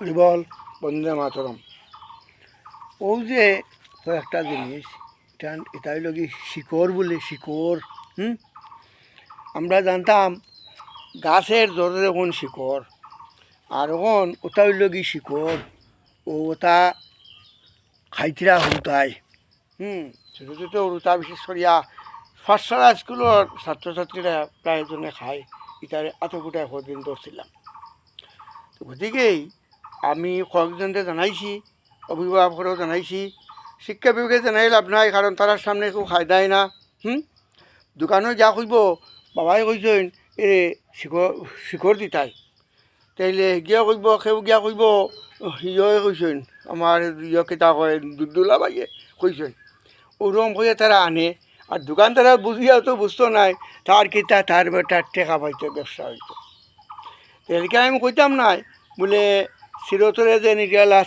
বল বন্দে মাতরম। ও যে একটা জিনিস এটা হইল কি শিকড় বলে শিকড়। আমরা জানতাম গাছের জড়ে যখন শিকড়, আর এখন ওটা হইল কি শিকড় ও ওটা খাইতিরা হুতায়। ছোটো ছোটো হুতা বিশেষ করিয়া ফার্স্টরা স্কুলের ছাত্রছাত্রীরা প্রায় জনে খায়, ইটারে আতকুটায় কদিন ধরছিলাম। তো গতিকেই আমি কয়েকজনকে জানাইছি, অভিভাবকরাও জানাইছি, শিক্ষা বিভাগে জানাই লাভ নাই, কারণ তারার সামনে কেউ খাই দেয় না। দোকানে যা কইব বাবাই কইছেন এ শিকড় দিতাই, তাইলে গিয়া কইব কেউ গিয়া কইব ইয়ে কইছেন আমার ইয়ে কেটা কয় দুলা বাইয়ে কইছেন, ওরকম করে তারা আনে। আর দোকান তারা বুঝিয়া তো বুঝতো নাই তার কিতা তার বেটার টেকা পাইতো ব্যবসা হইতো। এদিকে আমি কইতাম নাই বলে চিরতরে যে নিজেলা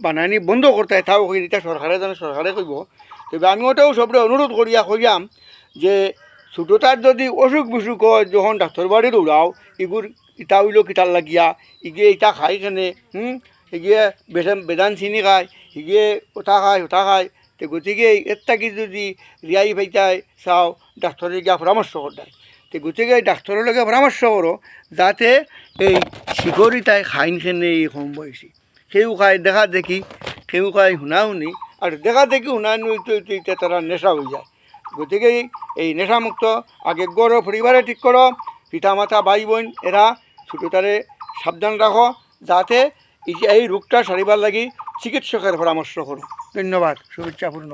বানানি বন্ধ করতে তাও কই এটা সরকারে জানে, সরকারে কইব। তবে আমি ওটাও সবরে অনুরোধ করিয়া কইয়াম যে ছোটোটার যদি অসুখ বিসুখ হয় যখন ডাক্তার বাড়ি দৌড়াও, এগুর ইটা হইল কিতার লাগিয়া ইগিয়ে ইটা খাই কেনে, এগিয়ে বেদান চিনি খায়, ইগিয়ে ওটা খায়। তো গতিকে এর থাকি যদি রিয়াই পাইতাই চাও ডাক্তারের গিয়া পরামর্শ করতাই। তো গতিকে ডাক্তারের লগে পরামর্শ করো যাতে এই শিকড়িটাই খাইন খেনে এই কম বয়সী কেউ খায় দেখা দেখি, কেউ খায় শুনা শুনি, আর দেখা দেখি শুনা শুনি তো তারা নেশা হয়ে যায়। গতিকে এই নেশামুক্ত আগে গড় পরিবারে ঠিক করো, পিতা মাতা ভাই বোন এরা ছোটোটারে সাবধান রাখো যাতে এই রোগটা সারিবার লাগি চিকিৎসকের পরামর্শ করো। ধন্যবাদ, শুভেচ্ছাপূর্ণ।